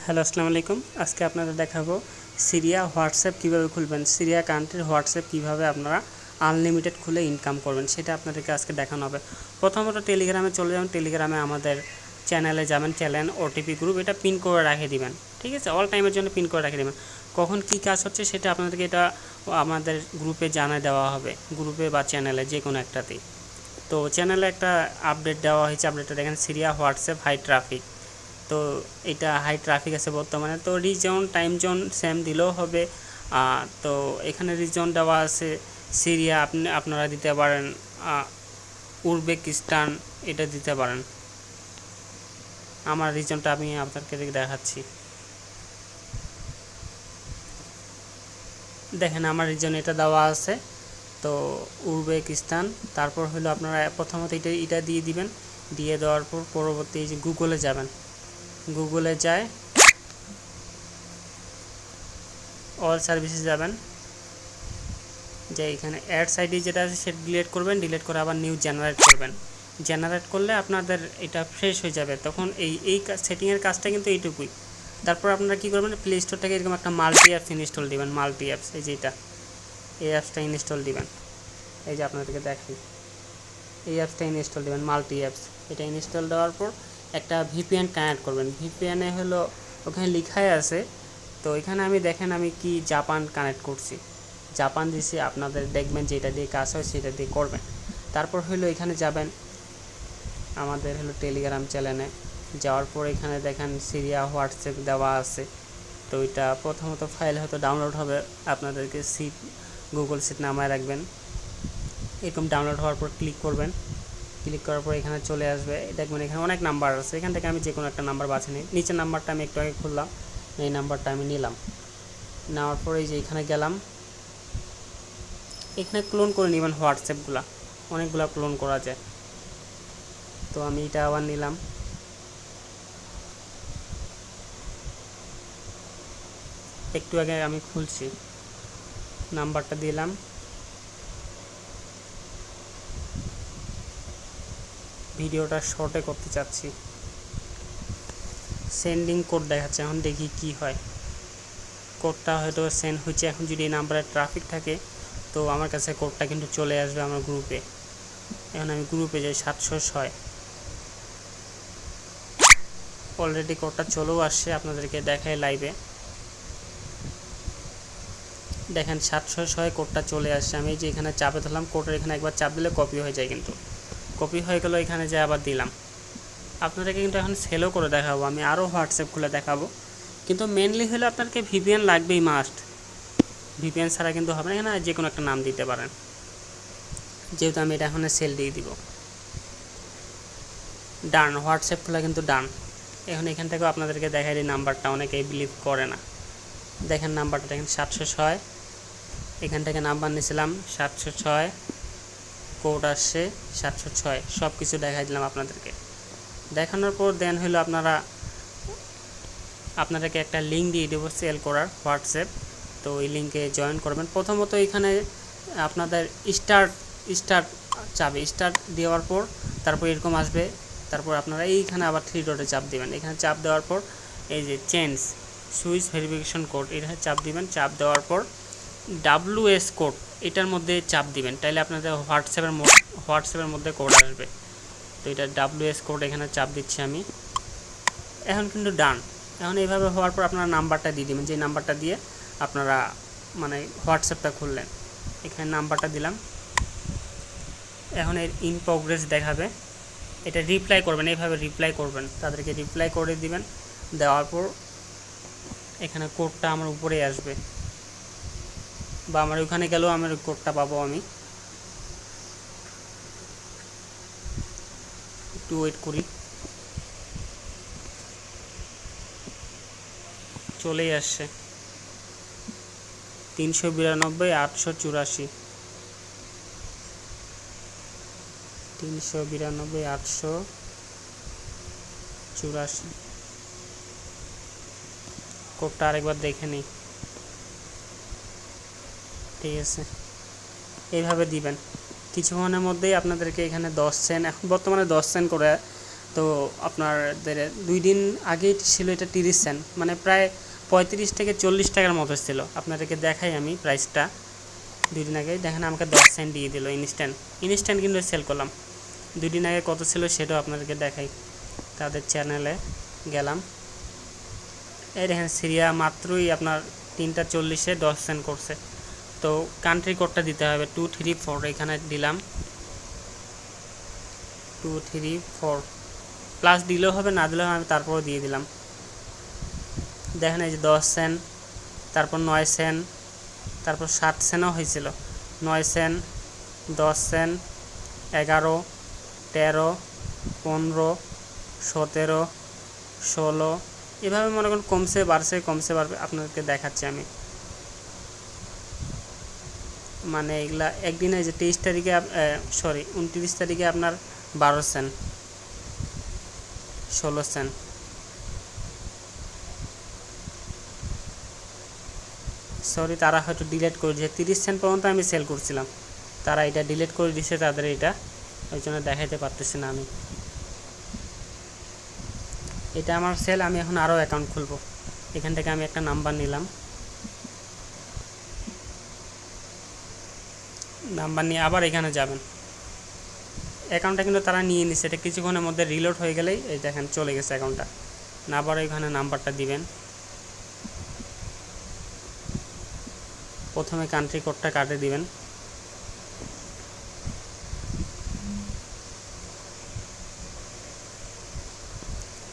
Hello, আসসালামু আলাইকুম। আজকে আপনাদের দেখাবো সিরিয়া হোয়াটসঅ্যাপ কীভাবে খুলবেন, সিরিয়া কান্ট্রির হোয়াটসঅ্যাপ কীভাবে আপনারা আনলিমিটেড খুলে ইনকাম করবেন সেটা আপনাদেরকে আজকে দেখানো হবে। প্রথমত টেলিগ্রামে চলে যাবেন, টেলিগ্রামে আমাদের চ্যানেলে যাবেন, চ্যানেল ওটিপি গ্রুপ এটা পিন করে রেখে দিবেন, ঠিক আছে? অল টাইমের জন্য পিন করে রেখে দেবেন। কখন কী কাজ হচ্ছে সেটা আপনাদেরকে এটা আমাদের গ্রুপে জানায় দেওয়া হবে, গ্রুপে বা চ্যানেলে যে কোনো একটাতেই। তো চ্যানেলে একটা আপডেট দেওয়া হয়েছে, আপডেটটা দেখেন সিরিয়া হোয়াটসঅ্যাপ হাই ট্রাফিক। তো এটা হাই ট্রাফিক আছে বর্তমানে। তো রিজন টাইম জোন সেম দিলেও হবে। তো এখানে রিজন দেওয়া আছে সিরিয়া, আপনারা দিতে পারেন উজবেকিস্তান, এটা দিতে পারেন। আমার রিজনটা আমি আপনাকে দেখাচ্ছি, দেখেন আমার রিজন এটা দেওয়া আছে। তো উজবেকিস্তান, তারপর হলো আপনারা প্রথমত এটা দিয়ে দিবেন। দিয়ে দেওয়ার পর পরবর্তী যে গুগলে যাবেন, গুগলে যায় অল সার্ভিসে যাবেন, যে এখানে অ্যাডস আইডি যেটা আছে সেটা ডিলিট করবেন, ডিলিট করে আবার নিউ জেনারেট করবেন। জেনারেট করলে আপনাদের এটা ফ্রেশ হয়ে যাবে। তখন এই সেটিংয়ের কাজটা কিন্তু এইটুকুই। তারপর আপনারা কী করবেন, প্লে স্টোর থেকে এরকম একটা মাল্টি অ্যাপস ইনস্টল দিবেন। মাল্টি অ্যাপস, এই যে এই অ্যাপসটা ইনস্টল দিবেন। এই যে আপনাদেরকে দেখি, এই অ্যাপসটা ইনস্টল দিবেন, মাল্টি অ্যাপস। এটা ইনস্টল দেওয়ার পর একটা ভিপিএন কানেক্ট করবেন। ভিপিএনে হলো ওখানে লেখাই আছে, তো এখানে দেখেন আমি কি জাপান কানেক্ট করছি, জাপান দিছি। আপনাদের দেখবেন যেটা দিয়ে কাজ হয় সেটা দিয়ে করবেন। তারপর হলো এখানে যাবেন আমাদের হলো টেলিগ্রাম চ্যানেলে, যাওয়ার পর এখানে দেখেন সিরিয়া হোয়াটসঅ্যাপ দেওয়া আছে। তো এটা প্রথমত ফাইল হয়তো ডাউনলোড হবে, আপনাদেরকে গুগল সিট নামায় রাখবেন। এরকম ডাউনলোড হওয়ার পর ক্লিক করবেন, ক্লিক করার পর এখানে চলে আসবে। দেখবেন এখানে অনেক নাম্বার আছে, এখান থেকে আমি যে কোনো একটা নাম্বার বাছে নিই। নিচের নাম্বারটা আমি একটু আগে খুললাম, এই নাম্বারটা আমি নিলাম। নেওয়ার পর এই যে এখানে গেলাম, এখানে ক্লোন করে নেবেন হোয়াটসঅ্যাপগুলো, অনেকগুলো ক্লোন করা যায়। তো আমি এটা আবার নিলাম, একটু আগে আমি খুলছি, নাম্বারটা দিলাম। ভিডিওটা শর্টে করতে চাচ্ছি, সেন্ডিং কোড দেখাচ্ছে, এখন দেখি কি হয়। কোডটা হয়তো সেন্ড হচ্ছে। এখন যদি এই নাম্বারে ট্রাফিক থাকে তো আমার কাছে কোডটা কিন্তু চলে আসবে আমার গ্রুপে। এখন আমি গ্রুপে যাই, 706 অলরেডি কোডটা চলেও আসছে, আপনাদেরকে দেখাই লাইভে। দেখেন 706 কোডটা চলে আসছে। আমি যে এখানে চাপে ধরলাম, কোডের এখানে একবার চাপ দিলে কপি হয়ে যায়, কিন্তু কপি হয়ে গেল। এখানে যে আবার দিলাম, আপনাদেরকে কিন্তু এখন সেলও করে দেখাবো, আমি আরও হোয়াটসঅ্যাপ খুলে দেখাবো। কিন্তু মেনলি হলে আপনাদেরকে ভিপিএন লাগবেই, মাস্ট। ভিপিএন ছাড়া কিন্তু হবে না। এখানে যে কোনো একটা নাম দিতে পারেন, যেহেতু আমি এটা এখন সেল দিয়ে দিব। ডান, হোয়াটসঅ্যাপ খোলা কিন্তু ডান। এখন এখান থেকেও আপনাদেরকে দেখাই দিই নাম্বারটা, অনেকেই বিলিভ করে না। দেখেন নাম্বারটা দেখেন 706, এখান থেকে নাম্বার নিয়েছিলাম 706, কোড আসছে 706, সব কিছু দেখাই দিলাম আপনাদেরকে। দেখানোর পর দেন হলো আপনাদেরকে একটা লিঙ্ক দিয়ে দেবো সেল করার হোয়াটসঅ্যাপ। তো ওই লিঙ্কে জয়েন করবেন। প্রথমত এখানে আপনাদের স্টার্ট চাপে, স্টার্ট দেওয়ার পর তারপর এরকম আসবে। তারপর আপনারা এইখানে আবার 3 ডটে চাপ দেবেন। এখানে চাপ দেওয়ার পর এই যে চেঞ্জ সুইচ ভেরিফিকেশন কোড, এখানে চাপ দিবেন। চাপ দেওয়ার পর WS কোড, এটার মধ্যে চাপ দিবেন, তাইলে আপনাদের হোয়াটসঅ্যাপের মধ্যে কোড আসবে। তো এটা WS কোড, এখানে চাপ দিচ্ছি আমি। এখন কিন্তু ডান। এখন এইভাবে হওয়ার পর আপনারা নাম্বারটা দিয়ে দেবেন, যে নাম্বারটা দিয়ে আপনারা হোয়াটসঅ্যাপটা খুললেন। এখানে নাম্বারটা দিলাম। এখন এর ইন প্রোগ্রেস দেখাবে, এটা রিপ্লাই করবেন, এইভাবে রিপ্লাই করবেন, তাদেরকে রিপ্লাই করে দিবেন। দেওয়ার পর এখানে কোডটা আমার উপরে আসবে, বা আমার ওখানে গেলেও আমার কোডটা পাবো। আমি একটু ওয়েট করি, চলেই আসছে 392 884, 392 884। কোডটা আরেকবার দেখে নিই, ঠিক আছে? এইভাবে দিবেন। কিছুক্ষণের মধ্যেই আপনাদেরকে এখানে 10 সেন্ট, এখন বর্তমানে 10 সেন্ট করে তো আপনাদের 2 দিন আগেই ছিল এটা 30 সেন্ট, মানে প্রায় 35 থেকে 40 টাকার মতো ছিল। আপনাদেরকে দেখাই আমি প্রাইসটা। 2 দিন আগে দেখেন আমাকে 10 সেন্ট দিয়ে দিল ইনস্ট্যান্ট কিন্তু সেল করলাম। 2 দিন আগে কত ছিল সেটাও আপনাদেরকে দেখাই। তাদের চ্যানেলে গেলাম, এই দেখেন সিরিয়া মাত্রই আপনার 3:40-এ 10 সেন্ট করছে। তো কান্ট্রি কোডটা দিতে হবে 234, এখানে দিলাম 234, প্লাস দিলেও হবে না দিলেও আমি তারপরও দিয়ে দিলাম। দেখেন এই যে 10 সেন্ট, তারপর 9 সেন্ট, তারপর 7 সেন্টও হয়েছিল। 9 সেন্ট, 10 সেন্ট, 11, 13, 15, 17, 16, এভাবে মনে করুন কমছে বাড়ছে বাড়বে। আপনাদেরকে দেখাচ্ছি আমি, মানে এগুলা একদিনে যে 23 তারিখে 29 তারিখে আপনার 12 সেন্ট, 16 সেন্ট। তারা হয়তো ডিলিট করে দিয়েছে, 30 সেন্ট পর্যন্ত আমি সেল করছিলাম, তারা এটা ডিলিট করে দিয়েছে তাদের এটা, ওই জন্য দেখাইতে পারতেছি না আমি। এটা আমার সেল, আমি এখন আরও অ্যাকাউন্ট খুলব। এখান থেকে আমি একটা নাম্বার নিলাম, নাম্বার নিয়ে আবার এখানে যাবেন। অ্যাকাউন্টটা কিন্তু তারা নিয়ে নিচ্ছে, এটা কিছুক্ষণের মধ্যে রিলোড হয়ে গেলেই এই দেখেন চলে গেছে অ্যাকাউন্টটা। না আবার এখানে নাম্বারটা দিবেন, প্রথমে কান্ট্রি কোডটা কাটে দিবেন।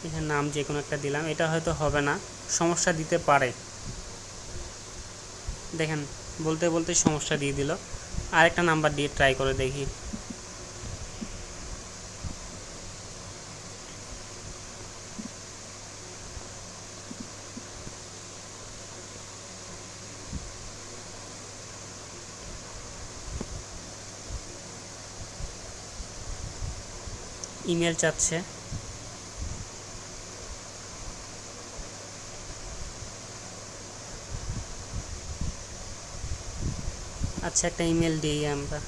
এখানে নাম যে কোনো একটা দিলাম, এটা হয়তো হবে না, সমস্যা দিতে পারে। দেখেন বলতে বলতে সমস্যা দিয়ে দিল। আরেকটা নাম্বার দিয়ে ট্রাই করে দেখি। ইমেল চাচ্ছে, আচ্ছা একটা ইমেল দিই আমরা।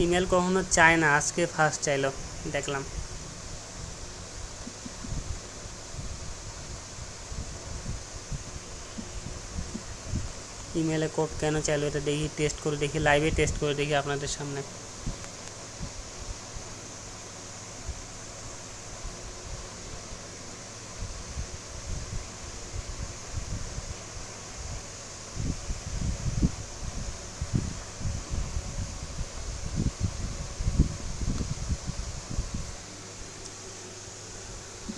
ইমেল কখনো চায় না, আজকে ফার্স্ট চাইলো দেখলাম। ইমেলে কোড কেন চাইলো এটা দেখি, টেস্ট করে দেখি, লাইভে টেস্ট করে দেখি আপনাদের সামনে।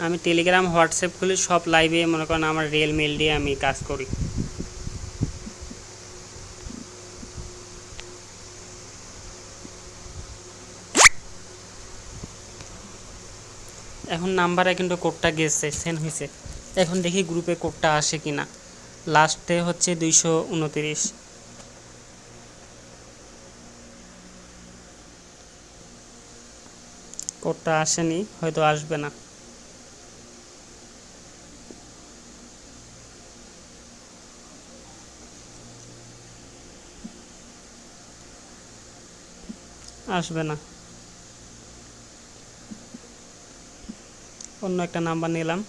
আমি টেলিগ্রাম হোয়াটসঅ্যাপ খুলি, সব লাইভে মনে করেন আমার রিয়েল মেল দিয়ে আমি কাজ করি। এখন নাম্বারে কিন্তু কোডটা গেছে, সেন্ড হয়েছে। এখন দেখি গ্রুপে কোডটা আসে কিনা। লাস্টে হচ্ছে 229, কোডটা আসেনি, হয়তো আসবে না। আসবে না, অন্য একটা নাম্বার নিলাম।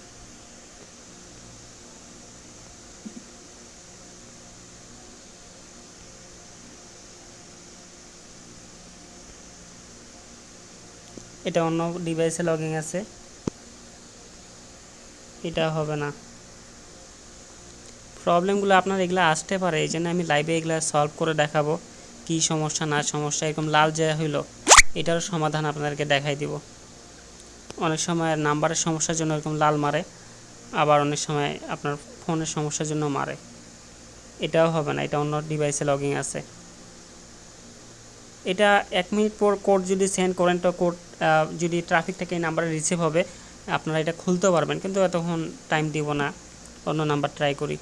এটা অন্য ডিভাইসে লগইন আছে, এটা হবে না। প্রবলেমগুলো আপনার এগুলো আসতে পারে, এই জন্য আমি লাইভে এগুলো সলভ করে দেখাবো কি সমস্যা না সমস্যা। এরকম লাল যে হইলো এটারও সমাধান আপনাদেরকে দেখাই দিব। অনেক সময় নাম্বারের সমস্যার জন্য এরকম লাল মারে, আবার অনেক সময় আপনার ফোনের সমস্যার জন্য মারে। এটাও হবে না, এটা অন্য ডিভাইসে লগইন আছে। এটা 1 মিনিট পর কোড যদি সেন্ড করেন তো কোড যদি ট্রাফিক থেকে এই নাম্বারে রিসিভ হবে, আপনারা এটা খুলতেও পারবেন, কিন্তু এতক্ষণ টাইম দিব না, অন্য নাম্বার ট্রাই করি।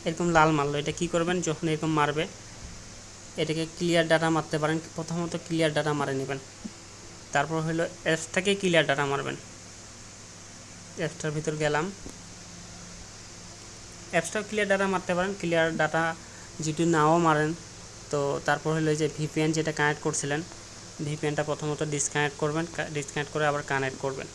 এরকম লাল মারলো, এটা কি করবেন যখন এরকম মারবে, এটাকে ক্লিয়ার ডাটা মারতে পারেন। প্রথমত ক্লিয়ার ডাটা মারে নেবেন, তারপর হলো অ্যাপসটাকে ক্লিয়ার ডাটা মারবেন। অ্যাপসটার ভিতর গেলাম। অ্যাপসটাও ক্লিয়ার ডাটা মারতে পারেন, ক্লিয়ার ডাটা যদি নাও মারেন তো তারপর হলো যে ভিপিএন যেটা কানেক্ট করছিলেন, ভিপিএনটা প্রথমত ডিসকানেক্ট করবেন, ডিসকানেক্ট করে আবার কানেক্ট করবেন।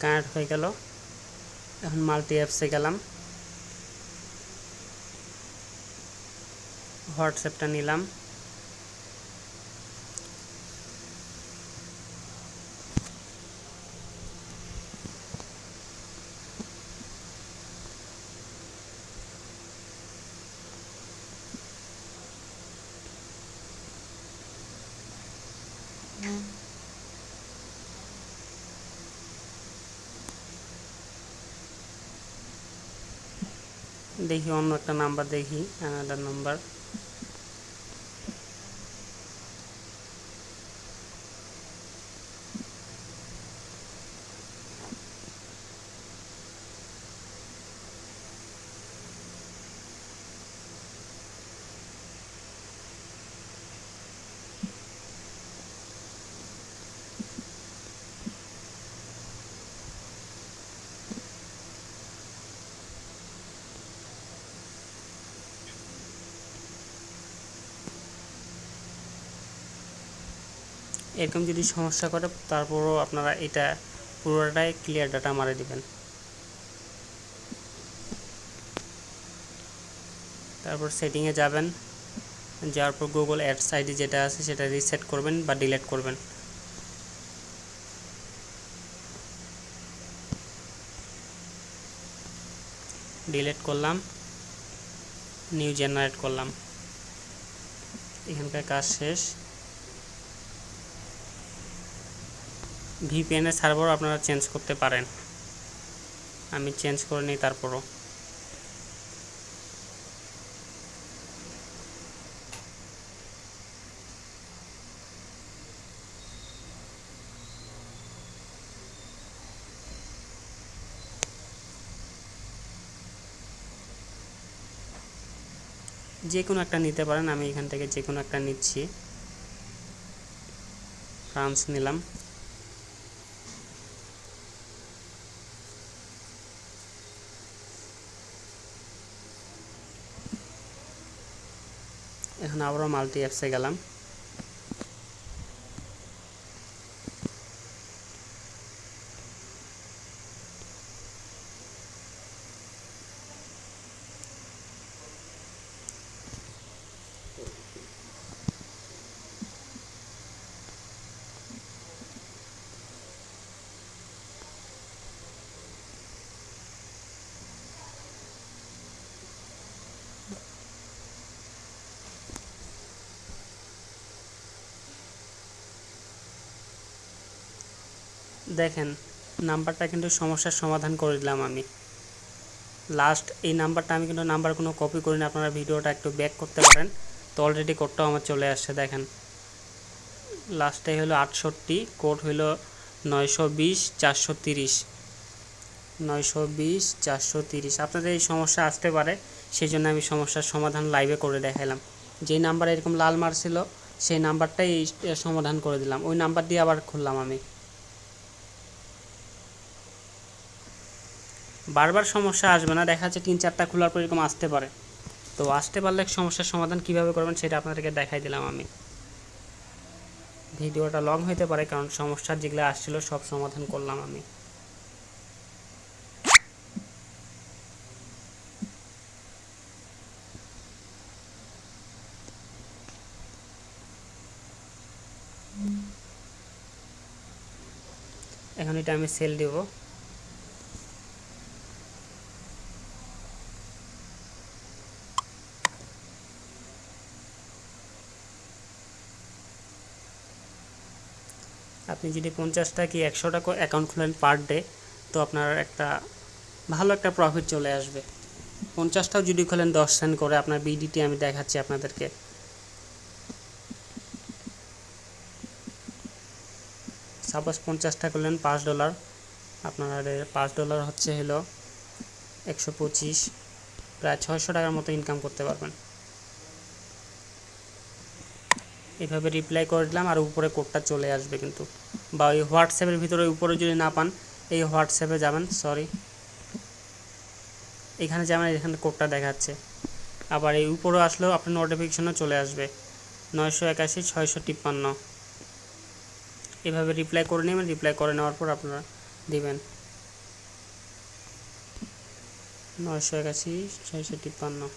কানেক্ট হয়ে গেল। এখন মাল্টি অ্যাপসে গেলাম, হোয়াটসঅ্যাপটা নিলাম, দেখি অন্য একটা নাম্বার, দেখি অ্যানাদার নাম্বার। এরকম যদি সমস্যা করে তারপরও আপনারা এটা পুরোটাই ক্লিয়ার ডাটা মারে দিবেন। তারপর সেটিংয়ে যাবেন, যাওয়ার পর গুগল অ্যাডস আইডি যেটা আছে সেটা রিসেট করবেন বা ডিলিট করবেন। ডিলিট করলাম, নিউ জেনারেট করলাম, এখানকার কাজ শেষ। ভিপিএনের সার্ভার আপনারা চেঞ্জ করতে পারেন, আমি চেঞ্জ করে নিই। তারপরও যে কোনো একটা নিতে পারেন, আমি এখান থেকে যে কোনো একটা নিচ্ছি। ফ্রান্স নিলাম। এখন আবারও মাল্টি অ্যাপসে গেলাম, দেখেন নাম্বারটা কিন্তু সমস্যার সমাধান করে দিলাম আমি। লাস্ট এই নাম্বারটা আমি কিন্তু নাম্বার কোনো কপি করিনি, আপনারা ভিডিওটা একটু ব্যাক করতে পারেন, তো অলরেডি কোডটাও আমার চলে আসছে। দেখেন লাস্টে হলো 68, কোড হলো 920 430, 920 430। আপনাদের এই সমস্যা আসতে পারে, সেই জন্য আমি সমস্যার সমাধান লাইভে করে দেখালাম। যেই নাম্বার এরকম লাল মারছিল সেই নাম্বারটাই সমাধান করে দিলাম, ওই নাম্বার দিয়ে আবার খুললাম আমি। বারবার সমস্যা আসবে না, দেখা যাচ্ছে 3-4টা খোলার পর এরকম আসতে পারে। তো আসতে পারলে সমস্যার সমাধান কিভাবে করবেন সেটা আপনাদেরকে দেখাই দিলাম আমি। ভিডিওটা লং হইতে পারে কারণ সমস্যার যেগুলো আসছিল সব সমাধান করলাম আমি। এখন এটা আমি সেল দেব। আপনি যদি 50টা কি 100টা অ্যাকাউন্ট খুলেন পার ডে, তো আপনার একটা ভালো একটা প্রফিট চলে আসবে। 50টাও যদি খোলেন 10 সেন্ট করে, আপনার বিডিটি আমি দেখাচ্ছি আপনাদেরকে। সাপোজ 50টা করলেন $5, আপনার $5 হচ্ছে হলো 125, প্রায় 600 টাকার মতো ইনকাম করতে পারবেন। এভাবে রিপ্লাই করে দিলাম আর উপরে কোডটা চলে আসবে কিন্তু, বা ওই হোয়াটসঅ্যাপের ভিতরে উপরে যদি না পান এই হোয়াটসঅ্যাপে যাবেন, সরি এখানে যাবেন, এখানে কোডটা দেখাচ্ছে, আবার এই উপরে আসলেও আপনার নোটিফিকেশনও চলে আসবে 981 653। এভাবে রিপ্লাই করে নেবেন, রিপ্লাই করে নেওয়ার পর আপনারা দিবেন 981 653।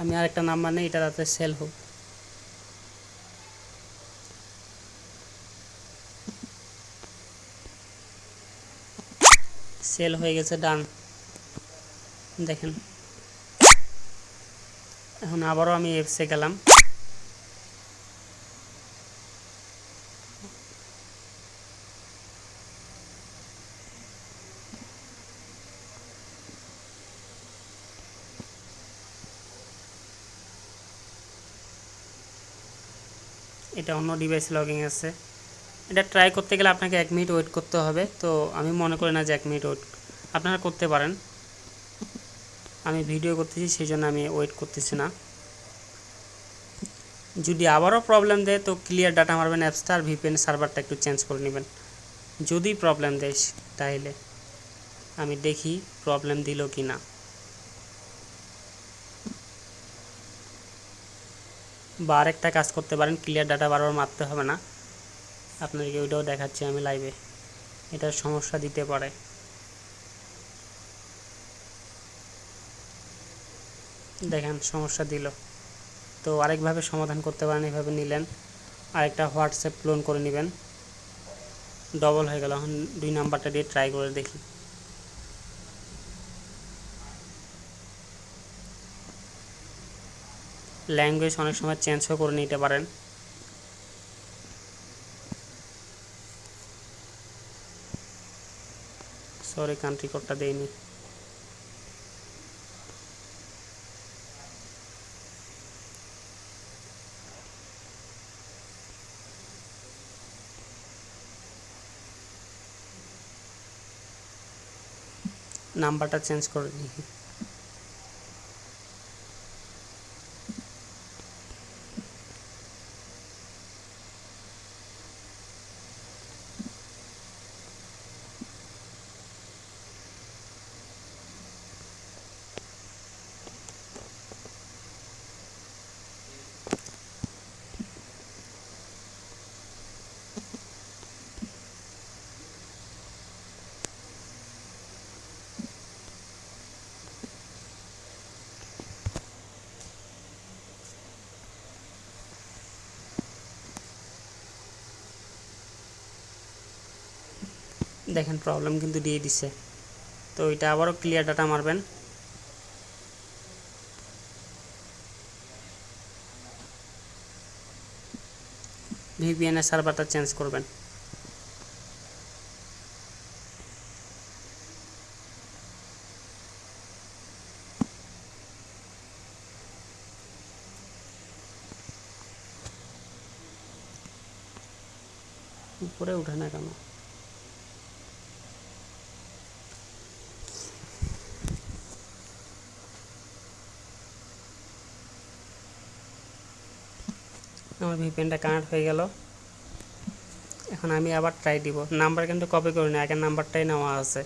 আমি আরেকটা নাম্বার নেই, এটা তাতে সেল হোক। সেল হয়ে গেছে, ডান। দেখেন এখন আবারও আমি অ্যাপসে গেলাম, এটা অন্য ডিভাইসে লগইন আছে। এটা ট্রাই করতে গেলে আপনাকে 1 মিনিট ওয়েট করতে হবে, তো আমি মনে করি না যে 1 মিনিট ওয়েট আপনারা করতে পারেন। আমি ভিডিও করতেছি সেই জন্য আমি ওয়েট করতেছি না। যদি আবারও প্রবলেম দেয় তো ক্লিয়ার ডাটা মারবেন অ্যাপসটা, আর ভিপিএন সার্ভারটা একটু চেঞ্জ করে নেবেন। যদি প্রবলেম দেয় তাহলে আমি দেখি প্রবলেম দিল কি না। বা আরেকটা কাজ করতে পারেন, ক্লিয়ার ডাটা বারবার মারতে হবে না, আপনাদেরকে ওইটাও দেখাচ্ছি আমি লাইভে। এটার সমস্যা দিতে পারে। দেখেন সমস্যা দিল, তো আরেকভাবে সমাধান করতে পারেন। এভাবে নিলেন, আরেকটা হোয়াটসঅ্যাপ ক্লোন করে নেবেন, ডবল হয়ে গেল। এখন 2 নাম্বারটা দিয়ে ট্রাই করে দেখি। ল্যাঙ্গুয়েজ অনেক সময় চেঞ্জও করে নিতে পারেন। সরি কান্ট্রি কোডটা দেইনি। নাম্বারটা চেঞ্জ করে দিই। দেখেন প্রবলেম কিন্তু দিয়ে দিছে, তো এটা আবারও ক্লিয়ার ডাটা মারবেন। ভিপিএনের সার্ভারটা চেঞ্জ করবেন। উপরে উঠে না কেন? আমার ভিপিএনটা কানেক্ট হয়ে গেল। এখন আমি আবার ট্রাই দিব। নাম্বার কিন্তু কপি করি না, আগের নাম্বারটাই নেওয়া আছে।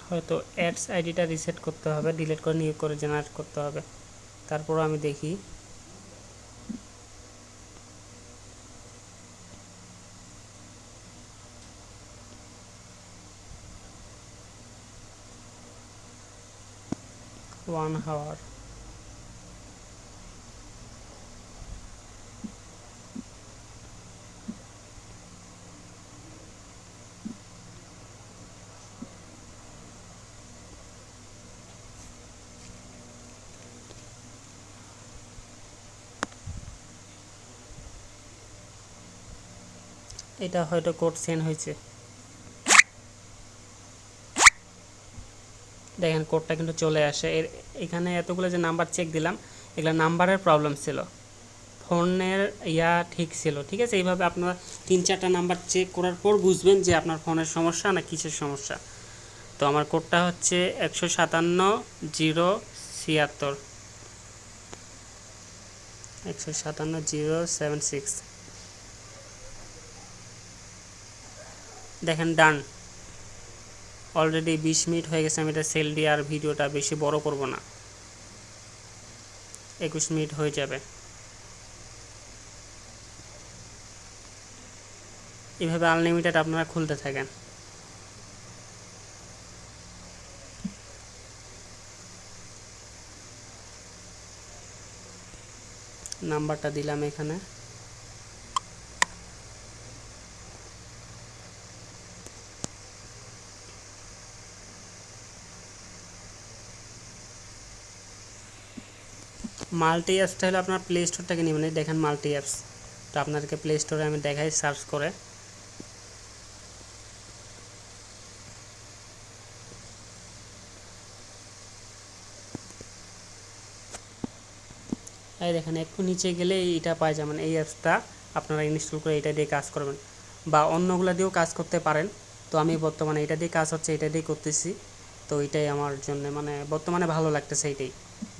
হয়তো অ্যাডস আইডিটা রিসেট করতে হবে, ডিলিট করে নিউ করে জেনারেট করতে হবে। তারপরও আমি দেখি। ওয়ান হাওয়ার এটা হয়তো কোড সেন্ড হয়েছে, দেখেন কোডটা কিন্তু চলে আসে। এখানে এতগুলো যে নাম্বার চেক দিলাম, এগুলো নাম্বারের প্রবলেম ছিল, ফোনের ঠিক ছিল। ঠিক আছে, এইভাবে আপনারা 3-4টা নাম্বার চেক করার পর বুঝবেন যে আপনার ফোনের সমস্যা না কিসের সমস্যা। তো আমার কোডটা হচ্ছে 157-076, 157-076। দেখেন ডান, অলরেডি 20 মিনিট হয়ে গেছে। আমি এটা সেল দিয়ে আর ভিডিওটা বেশি বড় করব না, 21 মিনিট হয়ে যাবে। এভাবে আনলিমিটেড আপনারা খুলতে থাকেন। নাম্বারটা দিলাম এখানে, মাল্টি অ্যাপসটা হলো আপনার প্লে স্টোর থেকে নেবেন। দেখেন মাল্টি অ্যাপস, তো আপনাদেরকে প্লে স্টোরে আমি দেখাই সার্চ করে। এই দেখেন একটু নিচে গেলে এইটা পাই যাবেন, এই অ্যাপসটা আপনারা ইনস্টল করে এটা দিয়ে কাজ করবেন, বা অন্যগুলো দিয়েও কাজ করতে পারেন। তো আমি বর্তমানে এটা দিয়ে কাজ হচ্ছে, এটা দিয়ে করতেছি। তো এটাই আমার জন্য মানে বর্তমানে ভালো লাগতেছে, এইটাই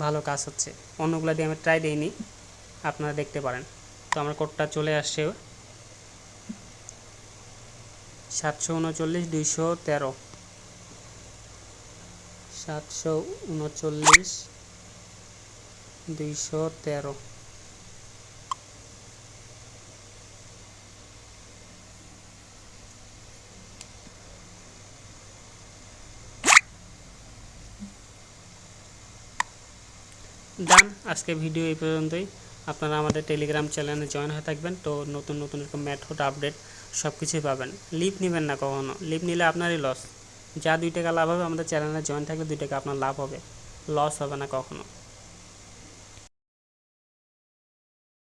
ভালো কাজ হচ্ছে। অন্যগুলো দিয়ে আমি ট্রাই দিইনি, আপনারা দেখতে পারেন। তো আমার কোডটা চলে আসছে 739-213, 739-213। ডান, আজকে ভিডিও এই পর্যন্তই। আপনারা আমাদের টেলিগ্রাম চ্যানেলে জয়েন হয়ে থাকবেন, তো নতুন নতুন এরকম মেথড আপডেট সব কিছুই পাবেন। লিভ নেবেন না কখনো, লিভ নিলে আপনারই লস। যা 2 টাকা লাভ হবে আমাদের চ্যানেলে জয়েন থাকলে 2 টাকা আপনার লাভ হবে, লস হবে না কখনো।